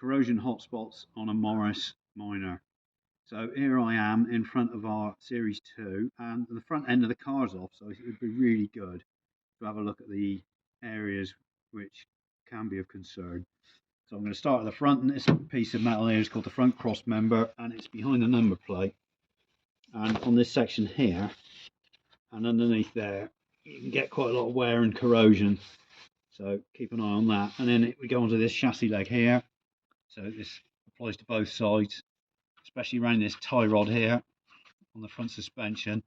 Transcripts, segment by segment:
corrosion hotspots on a Morris Minor. So here I am in front of our Series 2 and the front end of the car's off, so it would be really good to have a look at the areas which can be of concern. So I'm going to start at the front, and this piece of metal here is called the front cross member, and it's behind the number plate. And on this section here and underneath there, you can get quite a lot of wear and corrosion, so keep an eye on that. And then we go onto this chassis leg here, so this applies to both sides, especially around this tie rod here on the front suspension.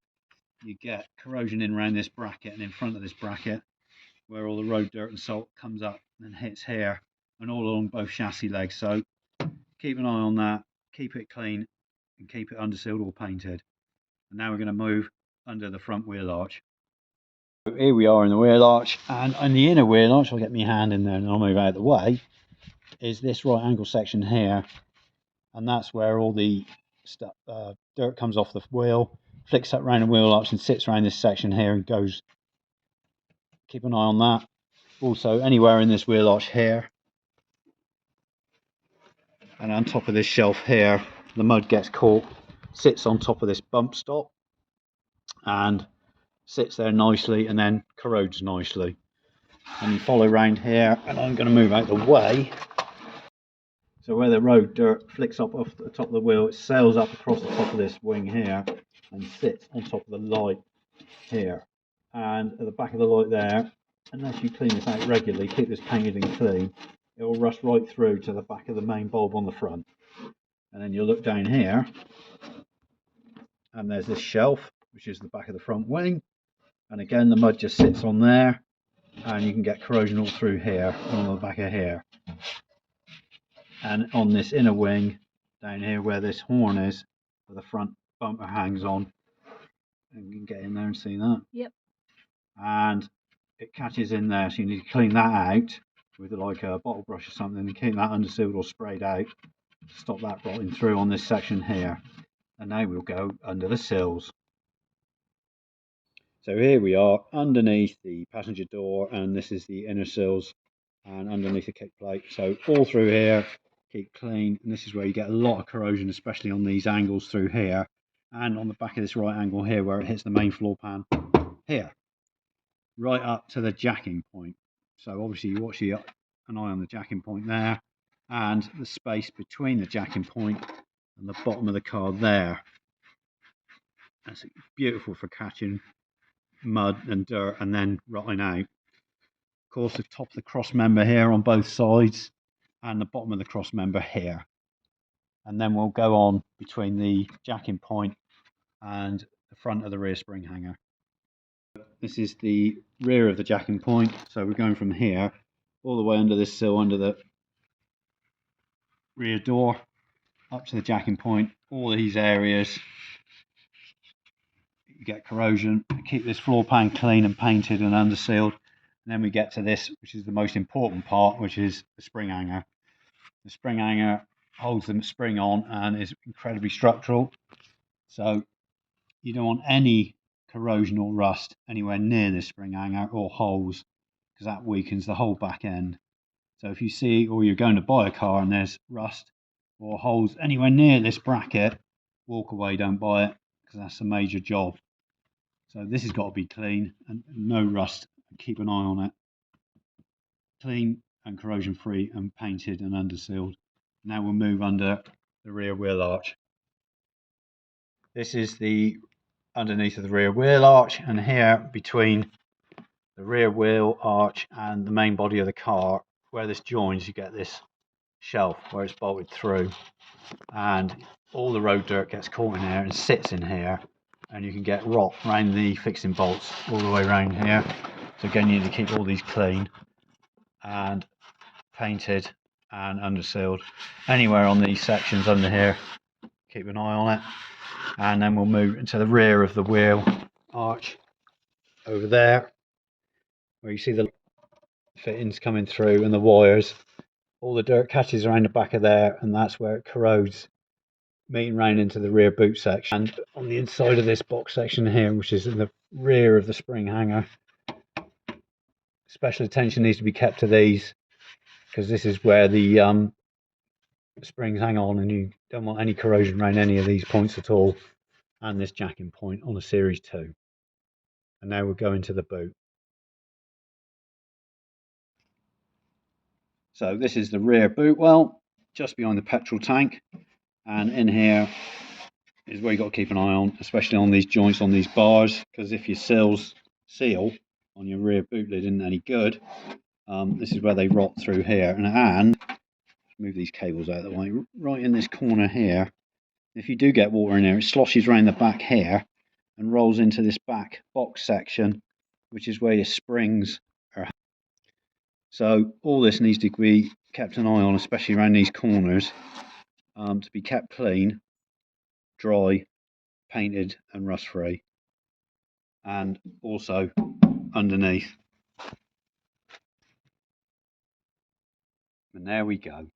You get corrosion in around this bracket and in front of this bracket, where all the road dirt and salt comes up and hits here and all along both chassis legs. So keep an eye on that, keep it clean and keep it undersealed or painted. And now we're going to move under the front wheel arch. So here we are in the wheel arch, and on the inner wheel arch, I'll get my hand in there and I'll move out of the way, is this right angle section here, and that's where all the stuff, dirt comes off the wheel, flicks up around the wheel arch and sits around this section here and goes. Keep an eye on that. Also anywhere in this wheel arch here and on top of this shelf here, the mud gets caught, sits on top of this bump stop and sits there nicely and then corrodes nicely. And you follow around here, and I'm going to move out the way. So where the road dirt flicks up off the top of the wheel, it sails up across the top of this wing here and sits on top of the light here. And at the back of the light there, unless you clean this out regularly, keep this painted and clean, it will rust right through to the back of the main bulb on the front. And then you'll look down here, and there's this shelf, which is the back of the front wing. And again, the mud just sits on there, and you can get corrosion all through here and on the back of here. And on this inner wing, down here where this horn is, where the front bumper hangs on, and you can get in there and see that. Yep. And it catches in there, so you need to clean that out with like a bottle brush or something and keep that undersealed or sprayed out to stop that rotting through on this section here. And now we'll go under the sills. So here we are underneath the passenger door, and this is the inner sills and underneath the kick plate. So all through here, keep clean, and this is where you get a lot of corrosion, especially on these angles through here and on the back of this right angle here where it hits the main floor pan here, right up to the jacking point. So obviously you watch an eye on the jacking point there and the space between the jacking point and the bottom of the car there. That's beautiful for catching mud and dirt and then rotting out. Of course, the top of the cross member here on both sides and the bottom of the cross member here. And then we'll go on between the jacking point and the front of the rear spring hanger. This is the rear of the jacking point, so we're going from here all the way under this sill, under the rear door, up to the jacking point. All these areas you get corrosion. Keep this floor pan clean and painted and undersealed. And then we get to this, which is the most important part, which is the spring hanger. The spring hanger holds the spring on and is incredibly structural, so you don't want any corrosion or rust anywhere near this spring hanger or holes, because that weakens the whole back end. So if you see, or you're going to buy a car and there's rust or holes anywhere near this bracket, walk away, don't buy it, because that's a major job. So this has got to be clean and no rust. Keep an eye on it. Clean and corrosion free and painted and undersealed. Now we'll move under the rear wheel arch. This is the underneath of the rear wheel arch, and here between the rear wheel arch and the main body of the car, where this joins, you get this shelf where it's bolted through, and all the road dirt gets caught in here and sits in here, and you can get rot around the fixing bolts all the way around here. So again, you need to keep all these clean and painted and undersealed. Anywhere on these sections under here, keep an eye on it. And then we'll move into the rear of the wheel arch over there, where you see the fittings coming through and the wires. All the dirt catches around the back of there, and that's where it corrodes, meeting round into the rear boot section. And on the inside of this box section here, which is in the rear of the spring hanger, special attention needs to be kept to these, because this is where the springs hang on, and you don't want any corrosion around any of these points at all, and this jacking point on a series 2. And now we're going to the boot. So this is the rear boot well, just behind the petrol tank, and in here is where you've got to keep an eye on, especially on these joints on these bars, because if your Sills seal on your rear boot lid isn't any good, this is where they rot through here. And move these cables out of the way, right in this corner here, if you do get water in there, it sloshes around the back here and rolls into this back box section, which is where your springs are. So all this needs to be kept an eye on, especially around these corners, to be kept clean, dry, painted and rust free, and also underneath. And there we go.